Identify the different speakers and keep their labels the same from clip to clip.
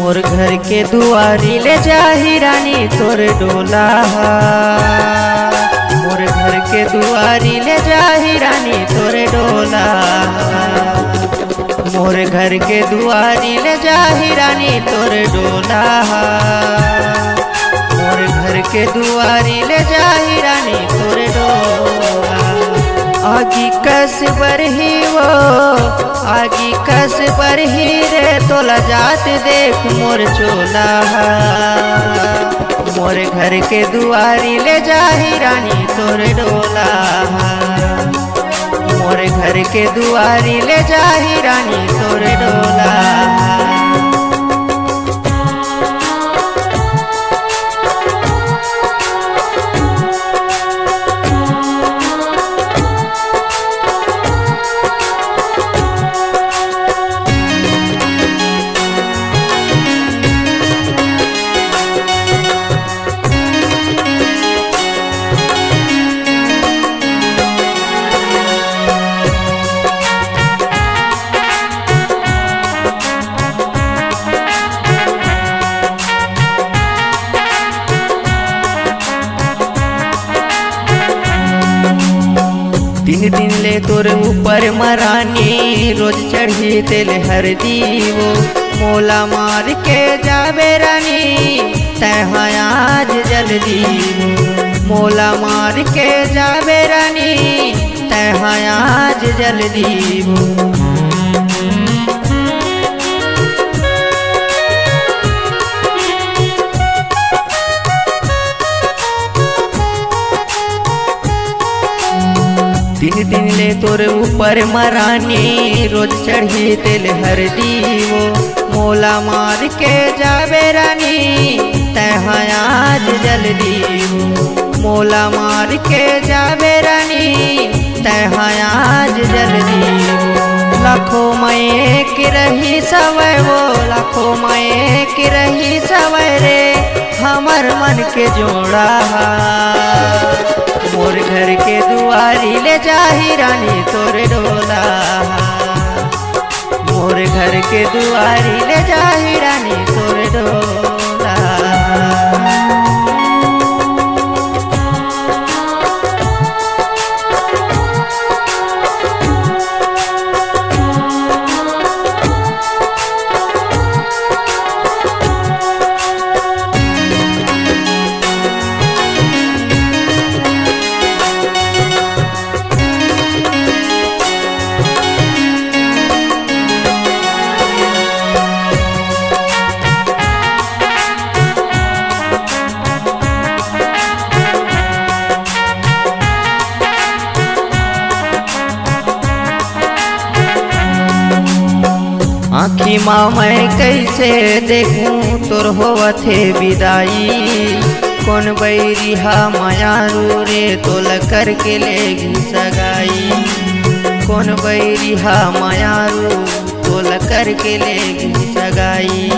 Speaker 1: मोर घर के दुआरी ले जाही रानी तोर डोला। मोर घर के दुआरी ले जाही रानी तोर डोला। मोर घर के दुआरी ले जाही रानी तोर डोला। मोर घर के दुआरी ले जाही रानी तोर डोला। आगी कस बरही वो आगी कस बरही रे तोला जात देख मोर चोला। मोर घर के दुआरी ले जाही रानी तोर डोला। मोर घर के दुआरी ले जाही रानी तोर डोला। तीन दिन ले तोर ऊपर मरानी रोज चढ़ी तेल हरदी वो मोला मार के जाबे रानी तैहा आज जल्दी। मोला मार के जाबे रानी तैहा आज जल्दी। तीन दिन ले तोर ऊपर मरानी रोज चढ़ी तेल हरदी वो मोला मार के जाबे रानी तैहा आज जल्दी। मोला मार के जाबे रानी तैहा आज जल्दी। लाखों में एक रही सवै वो लाखों में एक रही सवै रे हमर मन के जोड़ा। मोर घर के दुआरी ले जाही रानी तोर डोला। मोर घर के दुआरी ले जाही रानी तोर डोला। आँखी माँ मैं कैसे देखूं तोर होवथे विदाई। कौन बैरिहा मायारू रे तोल करके लेगी सगाई। कौन बैरिहा मायारू तोल करके लेगी सगाई।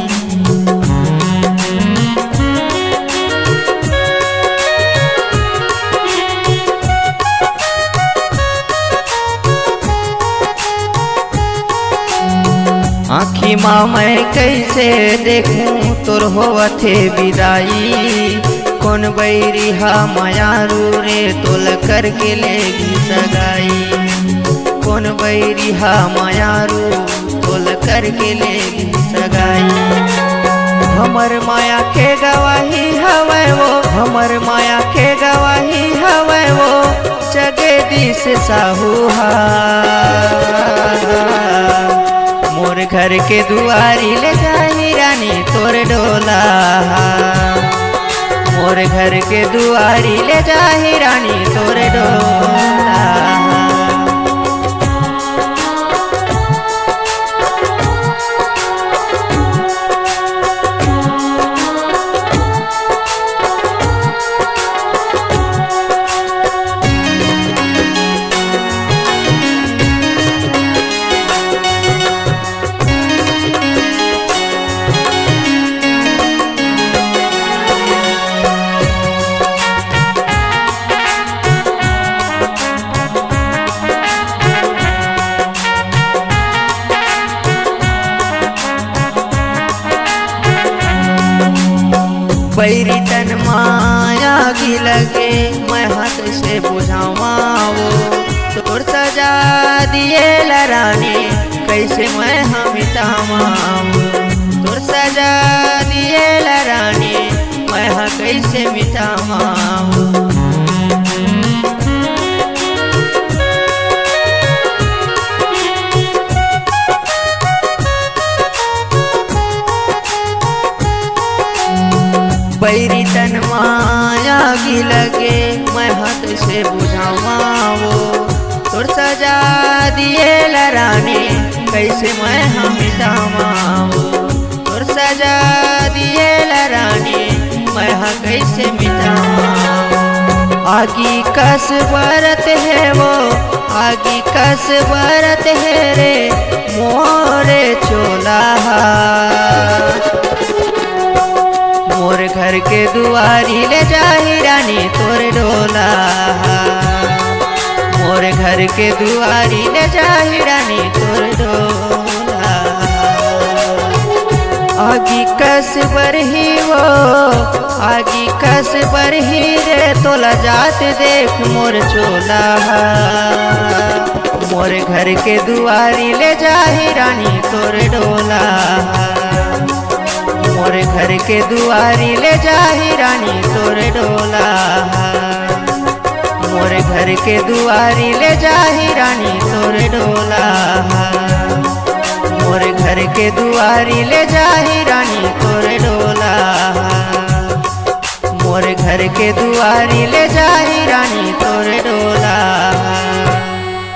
Speaker 1: आँखी माँ मैं कैसे देखूं तोर होवथे विदाई। कौन बैरिहा मायारू रे तोल करके लेगी सगाई। कौन बैरिहा मायारू तोल करके लेगी सगाई। हमर माया के गवाही हवै वो हमर माया के गवाही हवै वो जगदीश साहूहा। मोर घर के दुआरी ले जाही रानी तोर डोला। मोर घर के दुआरी ले जाही रानी तोर डोला। बैरी तन माया की लगे मैं हाथ से बुझावाओ तोर सजा दिए रानी कैसे मैं हम मिटावाओ तोर सजा दिए रानी मैं हाँ कैसे मिटावाओ बैरी तन माया की लगे मैं हाथ से बुझावाओ तोर सजा दिए रानी कैसे मैं हम मिटावाओ तोर सजा दिए रानी मैं हाँ कैसे मिटावाओ आगी कस बरत है वो आगी कस बरत है रे मोरे चोला मोर घर के दुआरी ले जाही रानी तोर डोला मोर घर के दुआरी ले जाही रानी तोर डोला आगी कस बरही वो आगी कस बरही रे तोला जात देख मोर चोला मोर घर के दुआरी ले जाही रानी तोर डोला मोर घर के दुआरी ले जाही रानी तोर डोला मोर घर के दुआरी ले जाही रानी तोर डोला मोर घर के दुआरी ले जाही रानी तोर डोला मोर घर के दुआरी ले जाही रानी तोर